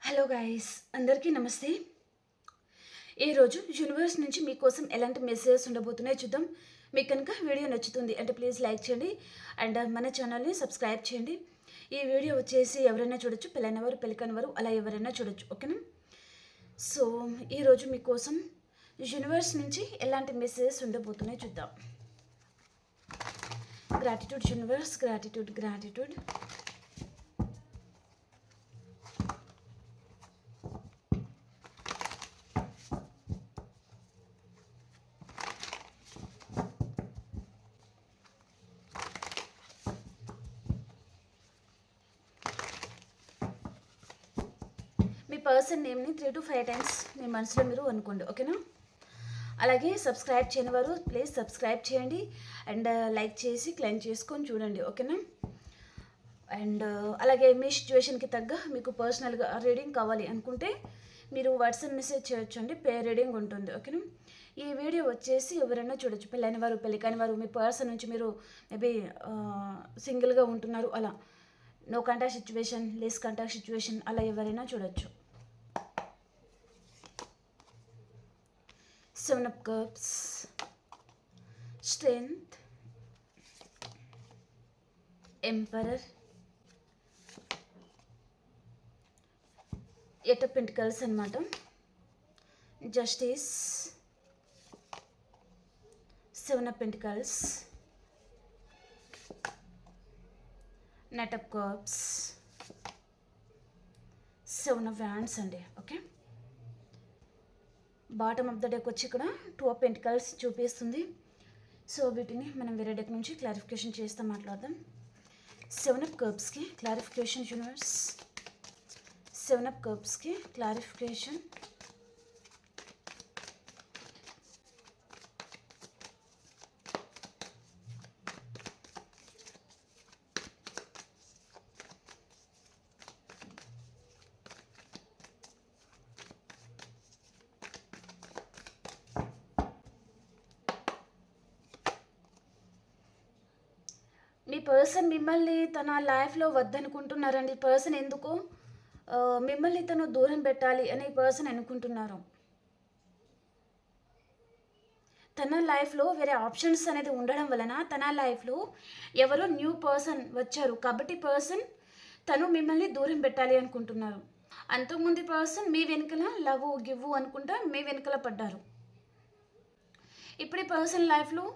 Hello guys, అందరికీ నమస్తే. ఈరోజు యూనివర్స్ నుంచి మీకోసం ఎలాంటి మెసేజెస్ ఉండబోతున్నాయో చూద్దాం. మీకు కనుక వీడియో నచ్చుతుంది అంటే ప్లీజ్ లైక్ చేయండి అండ్ మన ఛానల్ని సబ్స్క్రైబ్ చేయండి. ఈ వీడియో వచ్చేసి ఎవరైనా చూడొచ్చు, పెళ్ళైనవారు పెళ్ళికానివారు అలా ఎవరైనా చూడొచ్చు, ఓకేనా? సో ఈరోజు మీకోసం యూనివర్స్ నుంచి ఎలాంటి మెసేజెస్ ఉండబోతున్నాయో చూద్దాం. Gratitude universe, gratitude gratitude. మీ పర్సన్ నేమ్ని 3 to 5 టైమ్స్ మీ మనసులో మీరు అనుకోండి, ఓకేనా? అలాగే సబ్స్క్రైబ్ చేయని వారు ప్లీజ్ సబ్స్క్రైబ్ చేయండి అండ్ లైక్ చేసి క్లైమ్ చేసుకొని చూడండి, ఓకేనా? అండ్ అలాగే మీ సిచ్యువేషన్కి తగ్గ మీకు పర్సనల్గా రీడింగ్ కావాలి అనుకుంటే మీరు వాట్సాప్ మెసేజ్ చేయొచ్చు అండి, పే రీడింగ్ ఉంటుంది, ఓకేనా? ఈ వీడియో వచ్చేసి ఎవరైనా చూడొచ్చు, పెళ్ళైన వారు పెళ్ళికాని వారు, మీ పర్సన్ నుంచి మీరు మేబీ సింగిల్గా ఉంటున్నారు, అలా no contact situation, less contact situation, అలా ఎవరైనా చూడొచ్చు. 7 of Cups, Strength, Emperor, 8 of Pentacles అన్నమాట. Justice, 7 of Pentacles, Knight of Cups, 7 of Wands అండి, okay? Bottom of the deck వచ్చి ఇక్కడ 2 of Pentacles చూపిస్తుంది. సో వీటిని మనం వేరే డెక్ నుంచి క్లారిఫికేషన్ చేస్తాం, మాట్లాడదాం. 7 of Cupsకి క్లారిఫికేషన్ యూనివర్స్, 7 of Cupsకి క్లారిఫికేషన్. మీ పర్సన్ మిమ్మల్ని తన లైఫ్లో వద్దనుకుంటున్నారండి. పర్సన్ ఎందుకు మిమ్మల్ని తను దూరం పెట్టాలి అని పర్సన్ అనుకుంటున్నారు. తన లైఫ్లో వేరే ఆప్షన్స్ అనేది ఉండడం వలన తన లైఫ్లో ఎవరో న్యూ పర్సన్ వచ్చారు కాబట్టి పర్సన్ తను మిమ్మల్ని దూరం పెట్టాలి అనుకుంటున్నారు. అంతకుముందు పర్సన్ మీ వెనుకల లవ్ గివ్వు అనుకుంటా మీ వెనుకల పడ్డారు. ఇప్పుడు ఈ పర్సన్ లైఫ్లో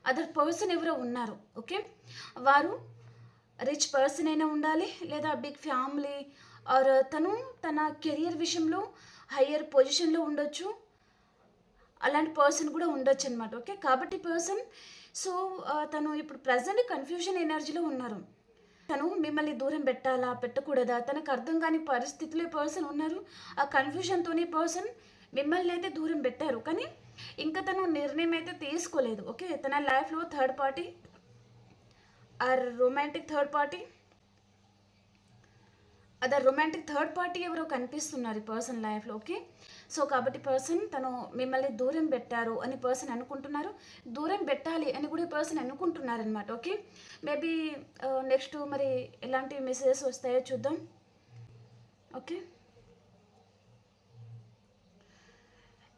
అదర్ పర్సన్ ఎవరో ఉన్నారు, ఓకే? వారు రిచ్ పర్సన్ అయినా ఉండాలి లేదా బిగ్ ఫ్యామిలీ ఆర్ తను తన కెరియర్ విషయంలో హయ్యర్ పొజిషన్లో ఉండొచ్చు, అలాంటి పర్సన్ కూడా ఉండొచ్చు అనమాట, ఓకే? కాబట్టి పర్సన్ సో తను ఇప్పుడు ప్రజెంట్ కన్ఫ్యూజన్ ఎనర్జీలో ఉన్నారు. తను మిమ్మల్ని దూరం పెట్టాలా పెట్టకూడదా తనకు అర్థం కాని పరిస్థితిలో పర్సన్ ఉన్నారు. ఆ కన్ఫ్యూజన్తోనే పర్సన్ మిమ్మల్ని అయితే దూరం పెట్టారు, కానీ ఇంకా తను నిర్ణయం అయితే తీసుకోలేదు, ఓకే? తన లైఫ్లో third party or romantic third party, other romantic third party ఎవరో కనిపిస్తున్నారు ఈ పర్సన్ లైఫ్లో, ఓకే? సో కాబట్టి పర్సన్ తను మిమ్మల్ని దూరం పెట్టారు అని పర్సన్ అనుకుంటున్నారు, దూరం పెట్టాలి అని కూడా పర్సన్ అనుకుంటున్నారు అనమాట, ఓకే? మేబీ నెక్స్ట్ మరి ఎలాంటి మెసేజెస్ వస్తాయో చూద్దాం, ఓకే?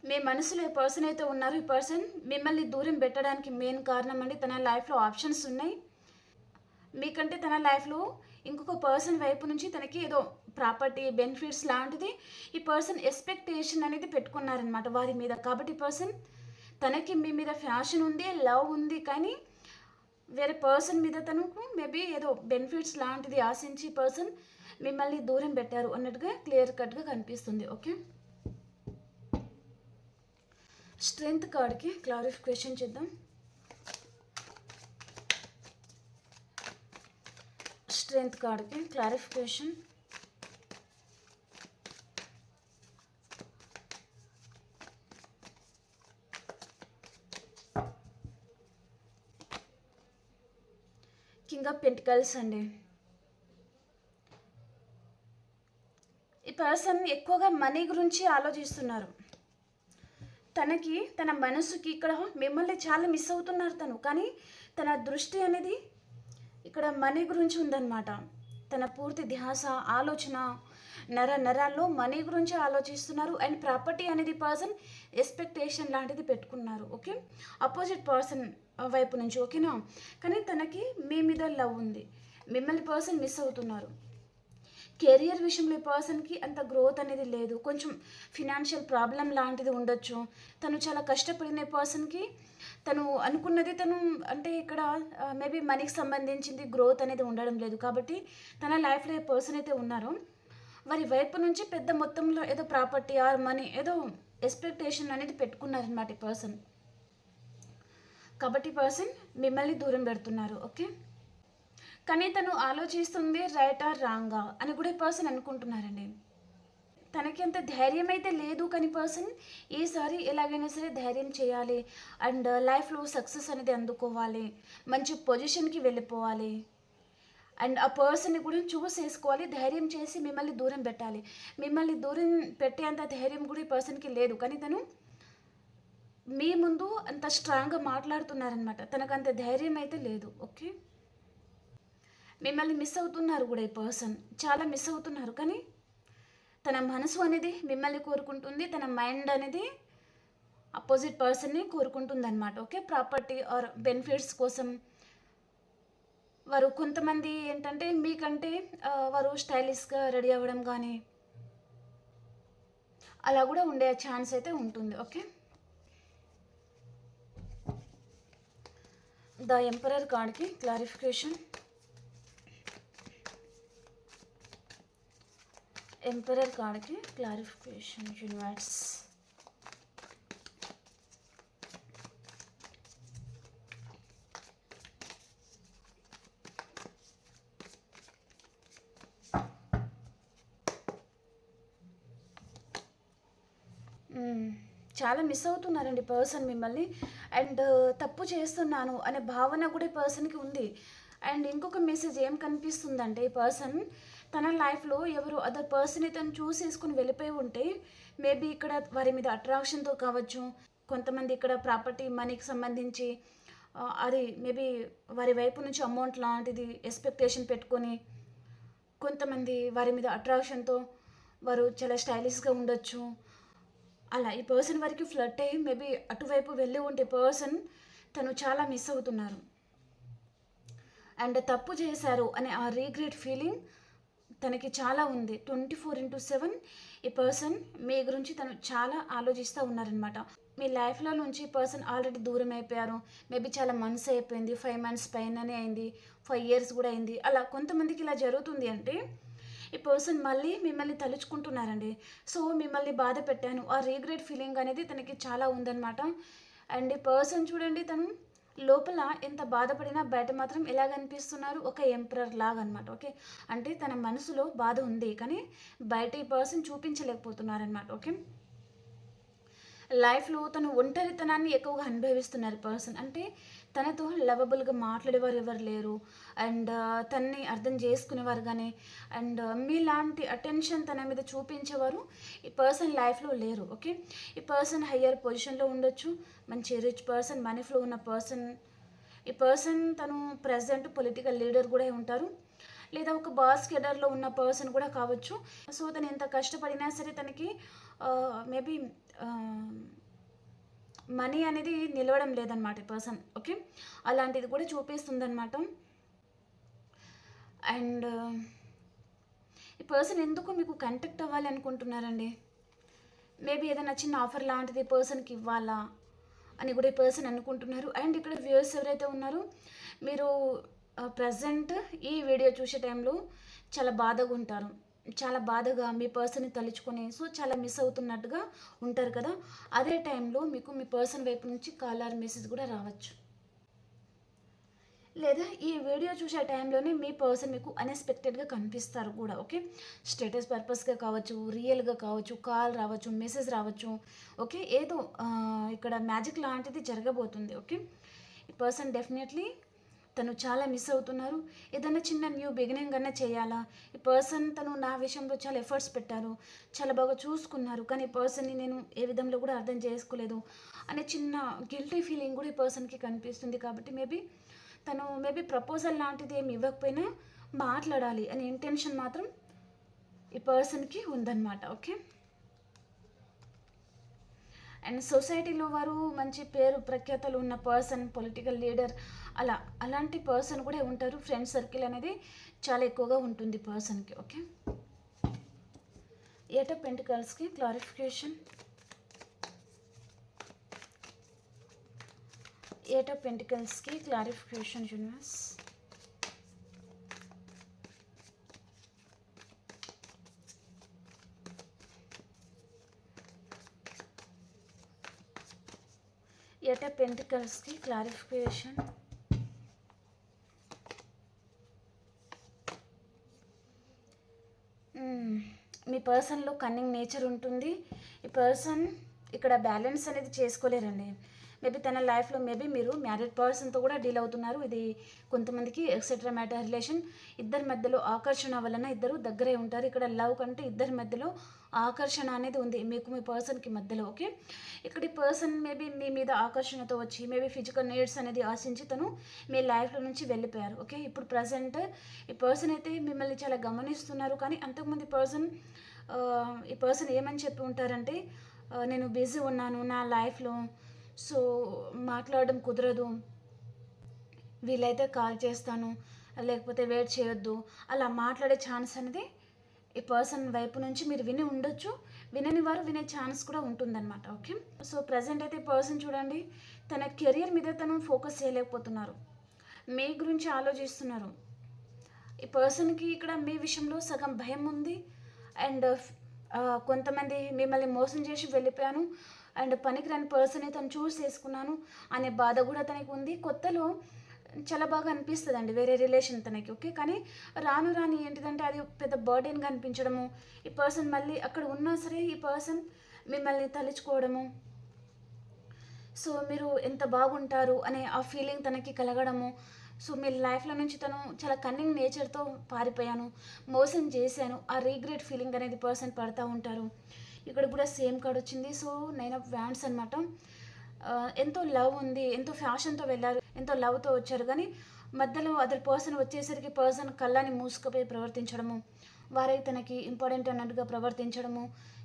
మీ మనసులో ఏ పర్సన్ అయితే ఉన్నారు ఈ పర్సన్ మిమ్మల్ని దూరం పెట్టడానికి మెయిన్ కారణం అండి తన లైఫ్లో ఆప్షన్స్ ఉన్నాయి. మీకంటే తన లైఫ్లో ఇంకొక పర్సన్ వైపు నుంచి తనకి ఏదో ప్రాపర్టీ బెనిఫిట్స్ లాంటిది ఈ పర్సన్ ఎక్స్పెక్టేషన్ అనేది పెట్టుకున్నారనమాట వారి మీద. కాబట్టి పర్సన్ తనకి మీ మీద ఫ్యాషన్ ఉంది, లవ్ ఉంది, కానీ వేరే పర్సన్ మీద తనకు మేబీ ఏదో బెనిఫిట్స్ లాంటిది ఆశించి పర్సన్ మిమ్మల్ని దూరం పెట్టారు అన్నట్టుగా క్లియర్ కట్గా కనిపిస్తుంది, ఓకే? స్ట్రెంగ్త్ కార్డ్కి క్లారిఫికేషన్ చేద్దాం. స్ట్రెంగ్త్ కార్డ్కి క్లారిఫికేషన్. కింగ్ ఆఫ్ పెంటికల్స్ అండి. ఈ పర్సన్ ఎక్కువగా మనీ గురించి ఆలోచిస్తున్నారు. తనకి తన మనసుకి ఇక్కడ మిమ్మల్ని చాలా మిస్ అవుతున్నారు తను, కానీ తన దృష్టి అనేది ఇక్కడ మనీ గురించి ఉందన్నమాట. తన పూర్తి ధ్యాస ఆలోచన నరాల్లో మనీ గురించి ఆలోచిస్తున్నారు. అండ్ ప్రాపర్టీ అనేది పర్సన్ ఎక్స్పెక్టేషన్ లాంటిది పెట్టుకున్నారు. ఓకే, అపోజిట్ పర్సన్ వైపు నుంచి. ఓకేనా, కానీ తనకి మీ మీద లవ్ ఉంది. మిమ్మల్ని పర్సన్ మిస్ అవుతున్నారు. కెరియర్ విషయంలో ఈ పర్సన్కి అంత గ్రోత్ అనేది లేదు. కొంచెం ఫినాన్షియల్ ప్రాబ్లం లాంటిది ఉండొచ్చు. తను చాలా కష్టపడిన పర్సన్కి తను అనుకున్నది తను అంటే ఇక్కడ మేబీ మనీకి సంబంధించింది గ్రోత్ అనేది ఉండడం లేదు. కాబట్టి తన లైఫ్లో ఏ పర్సన్ అయితే ఉన్నారో వారి వైపు నుంచి పెద్ద మొత్తంలో ఏదో ప్రాపర్టీ ఆర్ మనీ ఏదో ఎక్స్పెక్టేషన్ అనేది పెట్టుకున్నారనమాట ఈ పర్సన్. కాబట్టి పర్సన్ మిమ్మల్ని దూరం పెడుతున్నారు. ఓకే, కానీ తను ఆలోచిస్తుంది రైట్ ఆర్ రాంగా అని కూడా ఈ పర్సన్ అనుకుంటున్నారండి. తనకి అంత ధైర్యం అయితే లేదు, కానీ పర్సన్ ఈసారి ఎలాగైనా సరే ధైర్యం చేయాలి అండ్ లైఫ్లో సక్సెస్ అనేది అందుకోవాలి, మంచి పొజిషన్కి వెళ్ళిపోవాలి అండ్ ఆ పర్సన్ని కూడా చూస్ చేసుకోవాలి. ధైర్యం చేసి మిమ్మల్ని దూరం పెట్టాలి. మిమ్మల్ని దూరం పెట్టేంత ధైర్యం కూడా ఈ పర్సన్కి లేదు, కానీ తను మీ ముందు అంత స్ట్రాంగ్గా మాట్లాడుతున్నారనమాట. తనకు అంత ధైర్యం అయితే లేదు. ఓకే, మిమ్మల్ని మిస్ అవుతున్నారు కూడా ఈ పర్సన్, చాలా మిస్ అవుతున్నారు. కానీ తన మనసు అనేది మిమ్మల్ని కోరుకుంటుంది, తన మైండ్ అనేది అపోజిట్ పర్సన్ని కోరుకుంటుంది అనమాట. ఓకే, ప్రాపర్టీ ఆర్ బెనిఫిట్స్ కోసం వారు కొంతమంది ఏంటంటే మీకంటే వారు స్టైలిష్గా రెడీ అవ్వడం కానీ అలా కూడా ఉండే ఛాన్స్ అయితే ఉంటుంది. ఓకే, ద ఎంపరర్ కార్డ్కి క్లారిఫికేషన్. ఎంపరర్ కార్డ్కి క్లారిఫికేషన్ యూనివర్స్. చాలా మిస్ అవుతున్నారండి పర్సన్ మిమ్మల్ని. అండ్ తప్పు చేస్తున్నాను అనే భావన కూడా ఈ పర్సన్కి ఉంది. అండ్ ఇంకొక మెసేజ్ ఏం కనిపిస్తుందంటే ఈ పర్సన్ తన లైఫ్లో ఎవరు అదర్ పర్సన్ని తను చూసేసుకుని వెళ్ళిపోయి ఉంటే మేబీ ఇక్కడ వారి మీద అట్రాక్షన్తో కావచ్చు, కొంతమంది ఇక్కడ ప్రాపర్టీ మనీకి సంబంధించి అది మేబీ వారి వైపు నుంచి అమౌంట్ లాంటిది ఎక్స్పెక్టేషన్ పెట్టుకొని, కొంతమంది వారి మీద అట్రాక్షన్తో వారు చాలా స్టైలిష్గా ఉండొచ్చు. అలా ఈ పర్సన్ వరకు ఫ్లర్ట్ అయ్యి మేబీ అటువైపు వెళ్ళి ఉంటే పర్సన్ తను చాలా మిస్ అవుతున్నారు. అండ్ తప్పు చేశారు అనే ఆ రీగ్రెట్ ఫీలింగ్ తనకి చాలా ఉంది. 24/7 ఈ పర్సన్ మీ గురించి తను చాలా ఆలోచిస్తూ ఉన్నారనమాట. మీ లైఫ్లో నుంచి పర్సన్ ఆల్రెడీ దూరం అయిపోయారు. మేబీ చాలా మంత్స్ అయిపోయింది, 5 months పైననే అయింది, 5 years కూడా అయింది. అలా కొంతమందికి ఇలా జరుగుతుంది అంటే ఈ పర్సన్ మళ్ళీ మిమ్మల్ని తలుచుకుంటున్నారండి. సో మిమ్మల్ని బాధ పెట్టాను ఆ రీగ్రెట్ ఫీలింగ్ అనేది తనకి చాలా ఉందన్నమాట. అండ్ ఈ పర్సన్ చూడండి తను లోపల ఎంత బాధపడినా బయట మాత్రం ఎలా కనిపిస్తున్నారు, ఒక ఎంపరర్ లాగా అనమాట. ఓకే, అంటే తన మనసులో బాధ ఉంది కానీ బయట ఈ పర్సన్ చూపించలేకపోతున్నారనమాట. ఓకే, లైఫ్లో తను ఒంటరితనాన్ని ఎక్కువగా అనుభవిస్తున్నారు పర్సన్. అంటే తనతో లవబుల్గా మాట్లాడేవారు ఎవరు లేరు అండ్ తనని అర్థం చేసుకునేవారు కానీ అండ్ మీలాంటి అటెన్షన్ తన మీద చూపించేవారు ఈ పర్సన్ లైఫ్లో లేరు. ఓకే, ఈ పర్సన్ హయ్యర్ పొజిషన్లో ఉండొచ్చు, మంచి రిచ్ పర్సన్, మనీ ఫ్లో ఉన్న పర్సన్. ఈ పర్సన్ తను ప్రజెంట్ పొలిటికల్ లీడర్ కూడా ఉంటారు, లేదా ఒక బాస్ కేడర్లో ఉన్న పర్సన్ కూడా కావచ్చు. సో తను ఎంత కష్టపడినా సరే తనకి మేబీ మనీ అనేది నిలవడం లేదనమాట ఈ పర్సన్. ఓకే, అలాంటిది కూడా చూపిస్తుంది అనమాట. అండ్ ఈ పర్సన్ ఎందుకు మీకు కాంటాక్ట్ అవ్వాలి అనుకుంటున్నారండి? మేబీ ఏదైనా చిన్న ఆఫర్ లాంటిది పర్సన్కి ఇవ్వాలా అని కూడా ఈ పర్సన్ అనుకుంటున్నారు. అండ్ ఇక్కడ వ్యూవర్స్ ఎవరైతే ఉన్నారో మీరు ప్రజెంట్ ఈ వీడియో చూసే టైంలో చాలా బాధగా ఉంటారు, చాలా బాధగా మీ పర్సన్ని తలుచుకొని సో చాలా మిస్ అవుతున్నట్టుగా ఉంటారు కదా. అదే టైంలో మీకు మీ పర్సన్ వైపు నుంచి కాల్ ఆర్ మెసేజ్ కూడా రావచ్చు, లేదా ఈ వీడియో చూసే టైంలోనే మీ పర్సన్ మీకు అన్ఎక్స్పెక్టెడ్గా కనిపిస్తారు కూడా. ఓకే, స్టేటస్ పర్పస్గా కావచ్చు, రియల్గా కావచ్చు, కాల్ రావచ్చు, మెసేజ్ రావచ్చు. ఓకే, ఏదో ఇక్కడ మ్యాజిక్ లాంటిది జరగబోతుంది. ఓకే, ఈ పర్సన్ డెఫినెట్లీ తను చాలా మిస్ అవుతున్నారు. ఏదైనా చిన్న న్యూ బిగినింగ్ అన్నా చేయాలా, ఈ పర్సన్ తను నా విషయంలో చాలా ఎఫర్ట్స్ పెట్టారు, చాలా బాగా చూసుకున్నారు, కానీ ఈ పర్సన్ని నేను ఏ విధంలో కూడా అర్థం చేసుకోలేదు అనే చిన్న గిల్టీ ఫీలింగ్ కూడా ఈ పర్సన్కి కనిపిస్తుంది. కాబట్టి మేబీ ప్రపోజల్ లాంటిది ఏమి ఇవ్వకపోయినా మాట్లాడాలి అనే ఇంటెన్షన్ మాత్రం ఈ పర్సన్కి ఉందన్నమాట. ఓకే. అండ్ సొసైటీలో వారు మంచి పేరు ప్రఖ్యాతలు ఉన్న పర్సన్, పొలిటికల్ లీడర్, అలాంటి పర్సన్ కూడా ఉంటారు. ఫ్రెండ్ సర్కిల్ అనేది చాలా ఎక్కువగా ఉంటుంది పర్సన్కి. ఓకే. 8 ఆఫ్ పెంటికల్స్కి క్లారిఫికేషన్. 8 ఆఫ్ పెంటికల్స్కి క్లారిఫికేషన్ యూనివర్స్. ఎయిట్ ఆఫ్ పెంటికల్స్కి క్లారిఫికేషన్. మీ పర్సన్లో కన్నింగ్ నేచర్ ఉంటుంది. ఈ పర్సన్ ఇక్కడ బ్యాలెన్స్ అనేది చేసుకోలేరండి. మేబీ తన లైఫ్లో మీరు మ్యారీడ్ పర్సన్తో కూడా డీల్ అవుతున్నారు. ఇది కొంతమందికి ఎక్సెట్రా మ్యాటర్ రిలేషన్. ఇద్దరి మధ్యలో ఆకర్షణ వలన ఇద్దరు దగ్గరే ఉంటారు. ఇక్కడ లవ్ కంటే ఇద్దరి మధ్యలో ఆకర్షణ అనేది ఉంది మీకు మీ పర్సన్కి మధ్యలో. ఓకే. ఇక్కడ ఈ పర్సన్ మేబీ మీ మీద ఆకర్షణతో వచ్చి ఫిజికల్ నీడ్స్ అనేది ఆశించి తను మీ లైఫ్లో నుంచి వెళ్ళిపోయారు. ఓకే. ఇప్పుడు ప్రజెంట్ ఈ పర్సన్ అయితే మిమ్మల్ని చాలా గమనిస్తున్నారు. కానీ అంతకుముందు ఈ పర్సన్ ఏమని చెప్పి ఉంటారంటే, నేను బిజీ ఉన్నాను నా లైఫ్లో, సో మాట్లాడడం కుదరదు, వీలైతే కాల్ చేస్తాను, లేకపోతే వెయిట్ చేయొద్దు, అలా మాట్లాడే ఛాన్స్ అనేది ఈ పర్సన్ వైపు నుంచి మీరు విని ఉండొచ్చు. వినని వారు వినే ఛాన్స్ కూడా ఉంటుందన్నమాట. ఓకే. సో ప్రజెంట్ అయితే పర్సన్ చూడండి, తన కెరియర్ మీద తను ఫోకస్ చేయలేకపోతున్నారు, మీ గురించి ఆలోచిస్తున్నారు. ఈ పర్సన్కి ఇక్కడ మీ విషయంలో సగం భయం ఉంది. అండ్ కొంతమంది మిమ్మల్ని మోసం చేసి వెళ్ళిపోయాను, అండ్ పనికిరాని పర్సన్ తను చూస్ చేసుకున్నాను అనే బాధ కూడా తనకి ఉంది. కొత్తలో చాలా బాగా అనిపిస్తుంది అండి వేరే రిలేషన్ తనకి. ఓకే. కానీ రాను ఏంటిదంటే అది పెద్ద బర్డెన్గా అనిపించడము. ఈ పర్సన్ మళ్ళీ అక్కడ ఉన్నా సరే ఈ పర్సన్ మిమ్మల్ని తలుచుకోవడము, సో మీరు ఎంత బాగుంటారు అనే ఆ ఫీలింగ్ తనకి కలగడము. సో మీ లైఫ్లో నుంచి తను చాలా కన్నింగ్ నేచర్తో పారిపోయాను, మోసం చేశాను, ఆ రీగ్రెట్ ఫీలింగ్ అనేది పర్సన్ పడుతూ ఉంటారు. ఇక్కడ కూడా సేమ్ కార్డ్ వచ్చింది. సో 9 ఆఫ్ వ్యాండ్స్ అనమాట. ఎంతో లవ్ ఉంది, ఎంతో ఫ్యాషన్తో వెళ్ళారు, ఎంతో లవ్తో వచ్చారు. కానీ మధ్యలో అదర్ పర్సన్ వచ్చేసరికి పర్సన్ కళ్ళని మూసుకుపోయి ప్రవర్తించడము, వారే తనకి ఇంపార్టెంట్ అన్నట్టుగా ప్రవర్తించడము,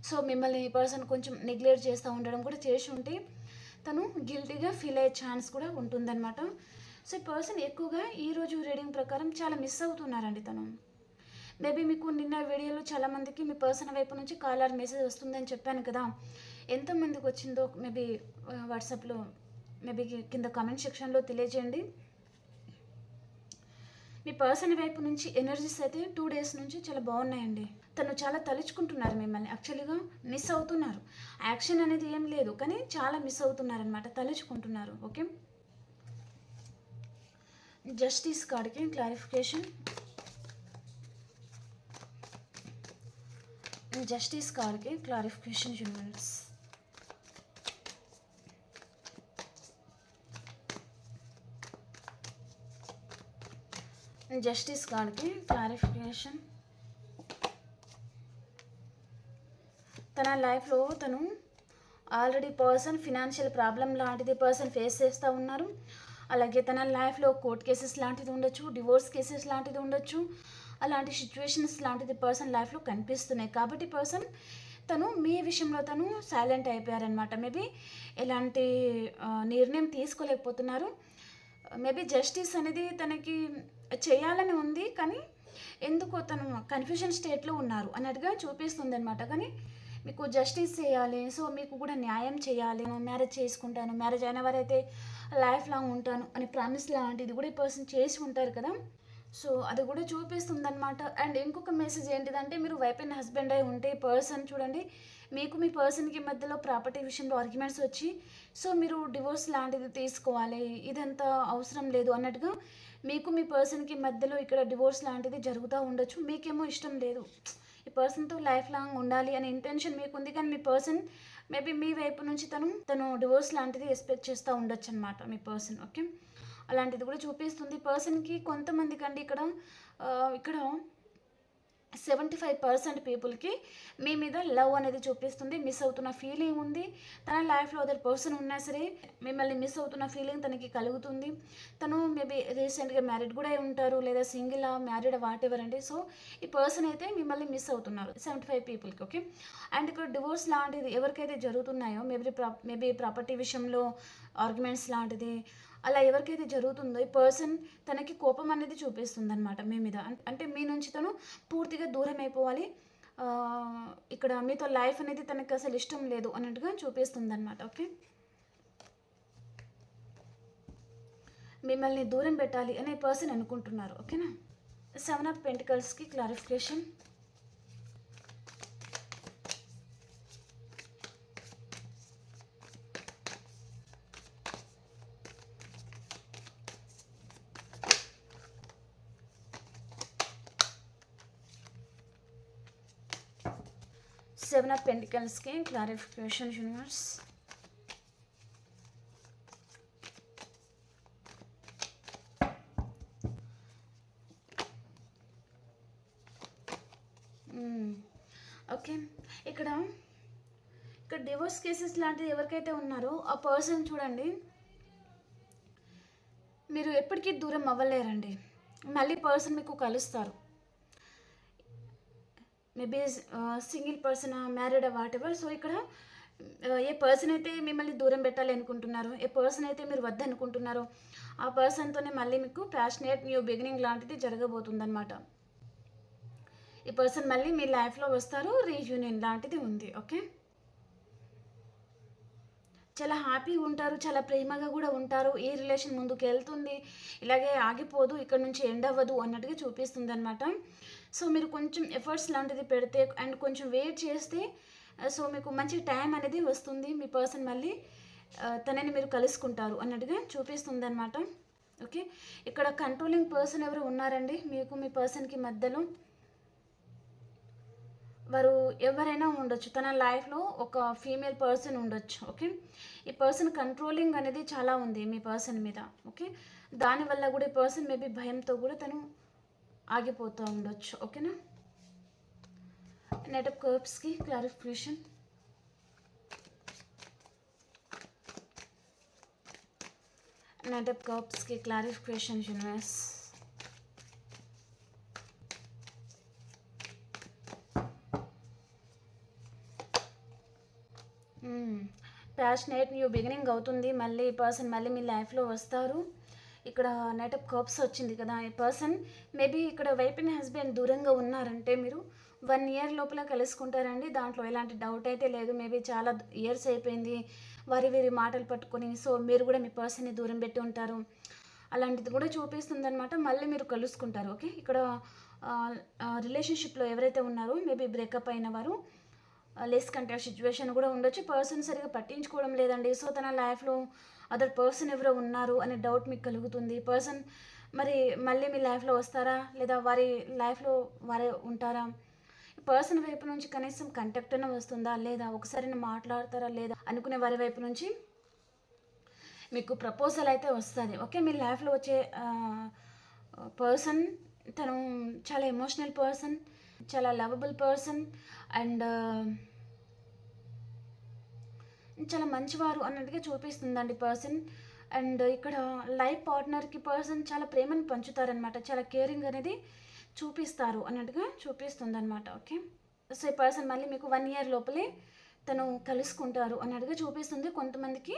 సో మిమ్మల్ని ఈ పర్సన్ కొంచెం నెగ్లెక్ట్ చేస్తూ ఉండడం కూడా చేసి ఉంటే తను గిల్టీగా ఫీల్ అయ్యే ఛాన్స్ కూడా ఉంటుందన్నమాట. సో ఈ పర్సన్ ఎక్కువగా ఈరోజు రీడింగ్ ప్రకారం చాలా మిస్ అవుతున్నారండి తను. మేబీ మీకు నిన్న వీడియోలో చాలామందికి మీ పర్సన్ వైపు నుంచి కాలర్ మెసేజ్ వస్తుందని చెప్పాను కదా, ఎంతమందికి వచ్చిందో మేబీ వాట్సాప్లో మేబీ కింద కామెంట్ సెక్షన్లో తెలియజేయండి. మీ పర్సన్ వైపు నుంచి ఎనర్జీస్ అయితే 2 days నుంచి చాలా బాగున్నాయండి. తను చాలా తలుచుకుంటున్నారు మిమ్మల్ని, యాక్చువల్గా మిస్ అవుతున్నారు. యాక్షన్ అనేది ఏం లేదు, కానీ చాలా మిస్ అవుతున్నారనమాట, తలుచుకుంటున్నారు. ఓకే. జస్టిస్ కార్డ్కి క్లారిఫికేషన్. జస్టిస్ కార్డ్కి క్లారిఫికేషన్ యూనివర్స్. జస్టిస్ కార్డ్కి క్లారిఫికేషన్. తన లైఫ్లో తను ఆల్రెడీ పర్సన్ ఫినాన్షియల్ ప్రాబ్లం లాంటిది పర్సన్ ఫేస్ చేస్తూ ఉన్నారు. అలాగే తన లైఫ్లో కోర్ట్ కేసెస్ లాంటిది ఉండొచ్చు, డివోర్స్ కేసెస్ లాంటిది ఉండొచ్చు, అలాంటి సిచ్యువేషన్స్ లాంటిది పర్సన్ లైఫ్లో కనిపిస్తున్నాయి. కాబట్టి పర్సన్ తను మీ విషయంలో తను సైలెంట్ అయిపోయారనమాట. మేబీ ఎలాంటి నిర్ణయం తీసుకోలేకపోతున్నారు. మేబీ జస్టిస్ అనేది తనకి చేయాలని ఉంది, కానీ ఎందుకో తను కన్ఫ్యూజన్ స్టేట్లో ఉన్నారు అన్నట్టుగా చూపిస్తుంది అనమాట. కానీ మీకు జస్టిస్ చేయాలి, సో మీకు కూడా న్యాయం చేయాలి, మ్యారేజ్ చేసుకుంటాను, మ్యారేజ్ అయిన వారైతే లైఫ్ లాంగ్ ఉంటాను అని ప్రామిస్ లాంటిది కూడా ఈ పర్సన్ చేసి ఉంటారు కదా, సో అది కూడా చూపిస్తుంది అనమాట. అండ్ ఇంకొక మెసేజ్ ఏంటిదంటే, మీరు వైఫ్ అండ్ హస్బెండ్ అయి ఉంటే పర్సన్ చూడండి, మీకు మీ పర్సన్కి మధ్యలో ప్రాపర్టీ విషయంలో ఆర్గ్యుమెంట్స్ వచ్చి, సో మీరు డివోర్స్ లాంటిది తీసుకోవాలి, ఇదంతా అవసరం లేదు అన్నట్టుగా మీకు మీ పర్సన్కి మధ్యలో ఇక్కడ డివోర్స్ లాంటిది జరుగుతూ ఉండొచ్చు. మీకేమో ఇష్టం లేదు, ఈ పర్సన్తో లైఫ్ లాంగ్ ఉండాలి అనే ఇంటెన్షన్ మీకు ఉంది, కానీ మీ పర్సన్ మేబీ మీ వైపు నుంచి తను డివోర్స్ లాంటిది ఎక్స్పెక్ట్ చేస్తూ ఉండొచ్చు అనమాట మీ పర్సన్. ఓకే. అలాంటిది కూడా చూపిస్తుంది పర్సన్కి. కొంతమందికి అండి ఇక్కడ 75% పీపుల్కి మీ మీద లవ్ అనేది చూపిస్తుంది. మిస్ అవుతున్న ఫీలింగ్ ఉంది. తన లైఫ్లో అదర్ పర్సన్ ఉన్నా సరే మిమ్మల్ని మిస్ అవుతున్న ఫీలింగ్ తనకి కలుగుతుంది. తను మేబీ రీసెంట్గా మ్యారీడ్ కూడా అయి ఉంటారు, లేదా సింగిల్ మ్యారీడ్ వాట్ ఎవర్ అండి. సో ఈ పర్సన్ అయితే మిమ్మల్ని మిస్ అవుతున్నారు 75 పీపుల్కి. ఓకే, అండ్ ఇక్కడ డివోర్స్ లాంటిది ఎవరికైతే జరుగుతున్నాయో, మేబీ ప్రాపర్టీ విషయంలో ఆర్గ్యుమెంట్స్ లాంటిది అలా ఎవరికైతే జరుగుతుందో ఈ పర్సన్ తనకి కోపం అనేది చూపిస్తుంది అనమాట మీ మీద. అంటే మీ నుంచి తను పూర్తిగా దూరం అయిపోవాలి, ఇక్కడ మీతో లైఫ్ అనేది తనకి అసలు ఇష్టం లేదు అన్నట్టుగా చూపిస్తుంది అనమాట. ఓకే, మిమ్మల్ని దూరం పెట్టాలి అనే పర్సన్ అనుకుంటున్నారు. ఓకేనా. 7 ఆఫ్ పెంటికల్స్కి క్లారిఫికేషన్. Seven of Pentacles की clarification universe. ఓకే, ఇక్కడ డివోర్స్ కేసెస్ లాంటివి ఎవరికైతే ఉన్నారో ఆ పర్సన్ చూడండి, మీరు ఎప్పటికీ దూరం అవ్వలేరండి. మళ్ళీ పర్సన్ మీకు కలుస్తారు. Maybe single person, married, what ever. So ఇక్కడ ఏ పర్సన్ అయితే మిమ్మల్ని దూరం పెట్టాలి అనుకుంటున్నారో, ఏ పర్సన్ అయితే మీరు వద్దనుకుంటున్నారో ఆ పర్సన్తోనే మళ్ళీ మీకు ప్యాషనేట్ న్యూ బిగినింగ్ లాంటిది జరగబోతుందన్నమాట. ఈ పర్సన్ మళ్ళీ మీ లైఫ్లో వస్తారు, రీయూనియన్ లాంటిది ఉంది. ఓకే, చాలా హ్యాపీగా ఉంటారు, చాలా ప్రేమగా కూడా ఉంటారు. ఈ రిలేషన్ ముందుకు వెళ్తుంది, ఇలాగే ఆగిపోదు, ఇక్కడ నుంచి ఎండ్ అవ్వదు అన్నట్టుగా చూపిస్తుంది అనమాట. సో మీరు కొంచెం ఎఫర్ట్స్ లాంటిది పెడితే అండ్ కొంచెం వెయిట్ చేస్తే సో మీకు మంచి టైం అనేది వస్తుంది. మీ పర్సన్ మళ్ళీ తనని మీరు కలుసుకుంటారు అన్నట్టుగా చూపిస్తుంది అనమాట. ఓకే, ఇక్కడ కంట్రోలింగ్ పర్సన్ ఎవరు ఉన్నారండి మీకు, మీ పర్సన్కి మధ్యలో వారు ఎవరైనా ఉండొచ్చు. తన లైఫ్లో ఒక ఫీమేల్ పర్సన్ ఉండొచ్చు. ఓకే, ఈ పర్సన్ కంట్రోలింగ్ అనేది చాలా ఉంది మీ పర్సన్ మీద. ఓకే, దానివల్ల కూడా ఈ పర్సన్ మేబీ భయంతో కూడా తను ఆగిపోతూ ఉండొచ్చు. ఓకేనా. నైట్ ఆఫ్ కప్స్కి క్లారిఫికేషన్. నైట్ ఆఫ్ కప్స్కి clarification universe. Passionate new beginning అవుతుంది. మళ్ళీ ఈ పర్సన్ మళ్ళీ మీ లైఫ్లో వస్తారు. ఇక్కడ నైట్ ఆఫ్ కప్స్ వచ్చింది కదా, ఈ పర్సన్ మేబీ ఇక్కడ వైఫ్ అండ్ హస్బెండ్ దూరంగా ఉన్నారంటే మీరు 1 year లోపల కలుసుకుంటారండి. దాంట్లో ఎలాంటి డౌట్ అయితే లేదు. మేబీ చాలా ఇయర్స్ అయిపోయింది వారి వీరి మాటలు పట్టుకొని. సో మీరు కూడా మీ పర్సన్ని దూరం పెట్టి ఉంటారు, అలాంటిది కూడా చూపిస్తుంది అనమాట. మళ్ళీ మీరు కలుసుకుంటారు. ఓకే, ఇక్కడ రిలేషన్షిప్లో ఎవరైతే ఉన్నారో మేబీ బ్రేకప్ అయిన వారు లెస్ కంటాక్ట్ సిచ్యువేషన్ కూడా ఉండొచ్చు. పర్సన్ సరిగా పట్టించుకోవడం లేదండి. సో తన లైఫ్లో అదర్ పర్సన్ ఎవరో ఉన్నారు అనే డౌట్ మీకు కలుగుతుంది. పర్సన్ మరి మళ్ళీ మీ లైఫ్లో వస్తారా, లేదా వారి లైఫ్లో వారే ఉంటారా? పర్సన్ వైపు నుంచి కనీసం కంటాక్ట్ అయినా వస్తుందా, లేదా ఒకసారి మాట్లాడతారా, లేదా అనుకునే వారి వైపు నుంచి మీకు ప్రపోజల్ అయితే వస్తుంది. ఓకే, మీ లైఫ్లో వచ్చే పర్సన్ తను చాలా ఎమోషనల్ పర్సన్, చాలా లవబుల్ పర్సన్ అండ్ చాలా మంచివారు అన్నట్టుగా చూపిస్తుందండి పర్సన్. అండ్ ఇక్కడ లైఫ్ పార్ట్నర్కి పర్సన్ చాలా ప్రేమను పంచుతారనమాట, చాలా కేరింగ్ అనేది చూపిస్తారు అన్నట్టుగా చూపిస్తుంది అనమాట. ఓకే, సో ఈ పర్సన్ మళ్ళీ మీకు 1 year లోపలే తను కలుసుకుంటారు అన్నట్టుగా చూపిస్తుంది. కొంతమందికి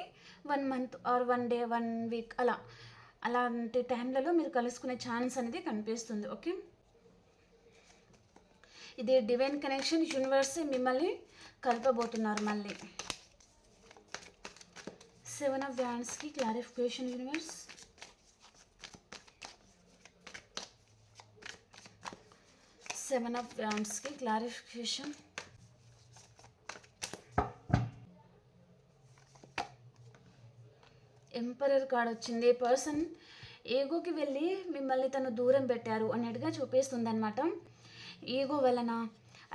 1 month ఆర్ 1 day 1 week అలాంటి టైంలలో మీరు కలుసుకునే ఛాన్స్ అనేది కనిపిస్తుంది. ఓకే, ఇది డివైన్ కనెక్షన్. యూనివర్స్ మిమ్మల్ని కలపబోతున్నారు మళ్ళీ. 7 of Wandsకి క్లారిఫికేషన్ యూనివర్స్. Seven of Wandsకి క్లారిఫికేషన్. ఎంపరర్ కార్డ్ వచ్చింది. పర్సన్ ఈగోకి వెళ్ళి మిమ్మల్ని తను దూరం పెట్టారు అన్నట్టుగా చూపిస్తుంది అనమాట. ఈగో వలన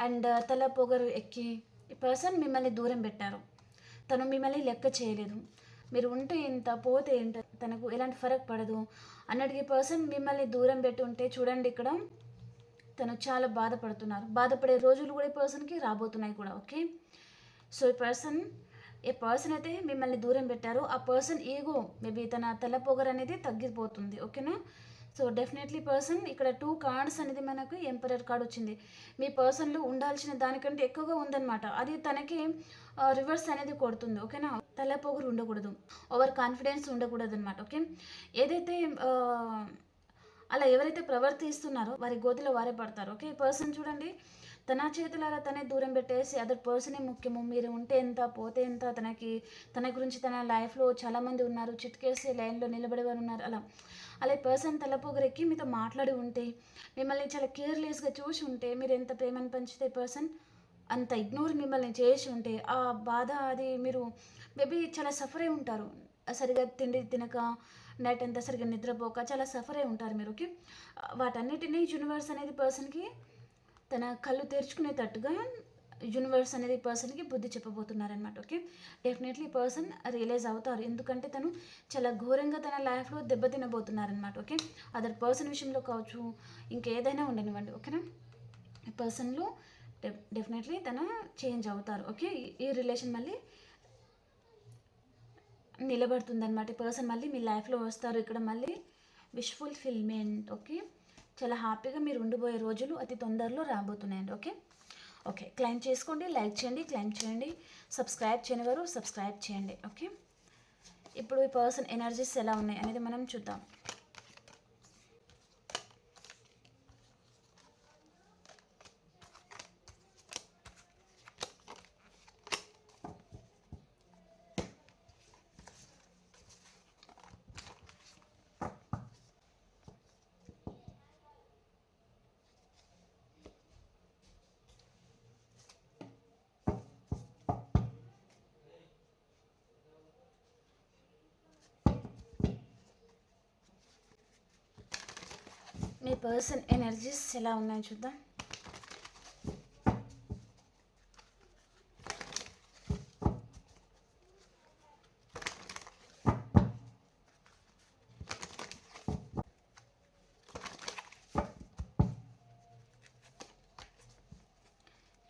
అండ్ తల పొగరు ఎక్కి ఈ పర్సన్ మిమ్మల్ని దూరం పెట్టారు. తను మిమ్మల్ని లెక్క చేయలేదు. మీరు ఉంటే ఎంత పోతే ఎంత తనకు ఎలాంటి ఫరక్ పడదు అన్నట్టుగా పర్సన్ మిమ్మల్ని దూరం పెట్టి ఉంటే చూడండి ఇక్కడ తను చాలా బాధపడుతున్నారు. బాధపడే రోజులు కూడా ఈ పర్సన్కి రాబోతున్నాయి కూడా. ఓకే, సో ఏ పర్సన్ అయితే మిమ్మల్ని దూరం పెట్టారో ఆ పర్సన్ ఈగో మేబీ తన తెల్లపొగరు అనేది తగ్గిపోతుంది. ఓకేనా, సో డెఫినెట్లీ పర్సన్ ఇక్కడ 2 కార్డ్స్ అనేది మనకు ఎంపరర్ కార్డ్ వచ్చింది. మీ పర్సన్లో ఉండాల్సిన దానికంటే ఎక్కువగా ఉందన్నమాట. అది తనకి రివర్స్ అనేది కొడుతుంది. ఓకేనా, తెల్లపొగరు ఉండకూడదు, ఓవర్ కాన్ఫిడెన్స్ ఉండకూడదు అనమాట. ఓకే, ఏదైతే అలా ఎవరైతే ప్రవర్తిస్తున్నారో వారి గోతిలో వారే పడతారు. ఓకే, పర్సన్ చూడండి, తన చేతులారా తనే దూరం పెట్టేసి అదర్ పర్సనే ముఖ్యము, మీరు ఉంటే ఎంత పోతే ఎంత, తన గురించి తన లైఫ్లో చాలామంది ఉన్నారు, చిట్కేసి లైన్లో నిలబడి వారు ఉన్నారు. అలా పర్సన్ తలపోగరెక్కి మీతో మాట్లాడి ఉంటే, మిమ్మల్ని చాలా కేర్లెస్గా చూసి ఉంటే, మీరు ఎంత ప్రేమను పంచితే పర్సన్ అంత ఇగ్నోర్ మిమ్మల్ని చేసి ఉంటే, ఆ బాధ అది మీరు మేబీ చాలా సఫర్ అయి ఉంటారు. సరిగా తిండి తినక, నైట్ అంతా సరిగ్గా నిద్రపోక చాలా సఫర్ అయి ఉంటారు మీరు. ఓకే, వాటన్నిటినీ యూనివర్స్ అనేది పర్సన్కి తన కళ్ళు తెరుచుకునేటట్టుగా యూనివర్స్ అనేది పర్సన్కి బుద్ధి చెప్పబోతున్నారనమాట. ఓకే, డెఫినెట్లీ పర్సన్ రియలైజ్ అవుతారు, ఎందుకంటే తను చాలా ఘోరంగా తన లైఫ్లో దెబ్బతినబోతున్నారనమాట. ఓకే, అదర్ పర్సన్ విషయంలో కావచ్చు, ఇంకేదైనా ఉండనివ్వండి. ఓకేనా, ఈ పర్సన్లో డెఫినెట్లీ తన చేంజ్ అవుతారు. ఓకే, ఈ రిలేషన్ మళ్ళీ నిలబడుతుందన్నమాట. ఈ పర్సన్ మళ్ళీ మీ లైఫ్లో వస్తారు. ఇక్కడ మళ్ళీ విష్ ఫుల్ఫిల్మెంట్. ఓకే, చాలా హ్యాపీగా మీరు ఉండిపోయే రోజులు అతి తొందరలో రాబోతున్నాయండి. ఓకే ఓకే, క్లైమ్ చేసుకోండి, లైక్ చేయండి, క్లైమ్ చేయండి, సబ్స్క్రైబ్ చేయని వారు సబ్స్క్రైబ్ చేయండి. ఓకే, ఇప్పుడు ఈ పర్సన్ ఎనర్జీస్ ఎలా ఉన్నాయి అనేది మనం చూద్దాం. మీ పర్సన్ ఎనర్జీస్ ఎలా ఉన్నాయో చూద్దాం.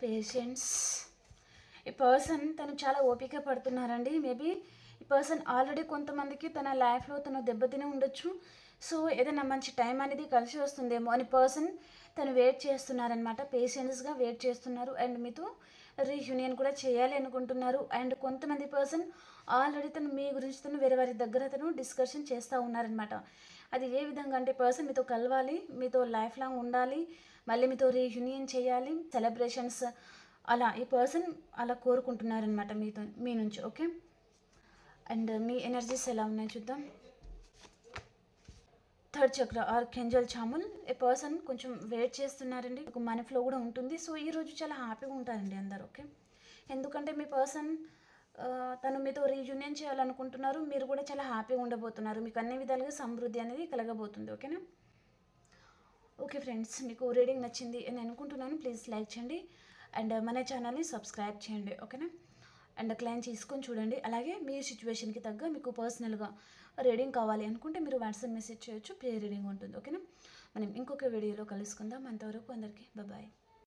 పేషెన్స్. ఈ పర్సన్ తను చాలా ఓపిక పడుతున్నారండి. మేబీ ఈ పర్సన్ ఆల్రెడీ కొంతమందికి తన లైఫ్లో తను దెబ్బతిని ఉండొచ్చు. సో ఏదైనా మంచి టైం అనేది కలిసి వస్తుందేమో అని పర్సన్ తను వెయిట్ చేస్తున్నారనమాట. పేషెన్స్గా వెయిట్ చేస్తున్నారు అండ్ మీతో రీయూనియన్ కూడా చేయాలి అనుకుంటున్నారు. అండ్ కొంతమంది పర్సన్ ఆల్రెడీ తను మీ గురించి తను వేరే వారి దగ్గర తను డిస్కషన్ చేస్తూ ఉన్నారనమాట. అది ఏ విధంగా అంటే పర్సన్ మీతో కలవాలి, మీతో లైఫ్ లాంగ్ ఉండాలి, మళ్ళీ మీతో రీయూనియన్ చేయాలి, సెలబ్రేషన్స్, అలా ఈ పర్సన్ అలా కోరుకుంటున్నారనమాట మీ నుంచి. ఓకే, అండ్ మీ ఎనర్జీస్ ఎలా ఉన్నాయో చూద్దాం. థర్డ్ చక్ర ఆర్కేంజల్ చాముల్. ఏ పర్సన్ కొంచెం వెయిట్ చేస్తున్నారండి, ఒక మనీ ఫ్లో కూడా ఉంటుంది. సో ఈరోజు చాలా హ్యాపీగా ఉంటారండి అందరు. ఓకే, ఎందుకంటే మీ పర్సన్ తను మీతో రీయూనియన్ చేయాలనుకుంటున్నారు, మీరు కూడా చాలా హ్యాపీగా ఉండబోతున్నారు, మీకు అన్ని విధాలుగా సమృద్ధి అనేది కలగబోతుంది. ఓకేనా, ఓకే ఫ్రెండ్స్, మీకు రీడింగ్ నచ్చింది అని అనుకుంటున్నాను. ప్లీజ్ లైక్ చేయండి అండ్ మన ఛానల్ని సబ్స్క్రైబ్ చేయండి. ఓకేనా, అండ్ క్లైమ్ చేసుకొని చూడండి. అలాగే మీ సిచ్యువేషన్కి తగ్గ మీకు పర్సనల్గా రీడింగ్ కావాలి అనుకుంటే మీరు వాట్సాప్ మెసేజ్ చేయొచ్చు, ప్రే రీడింగ్ ఉంటుంది. ఓకేనా, మనం ఇంకొక వీడియోలో కలుసుకుందాం. అంతవరకు అందరికీ బాయ్.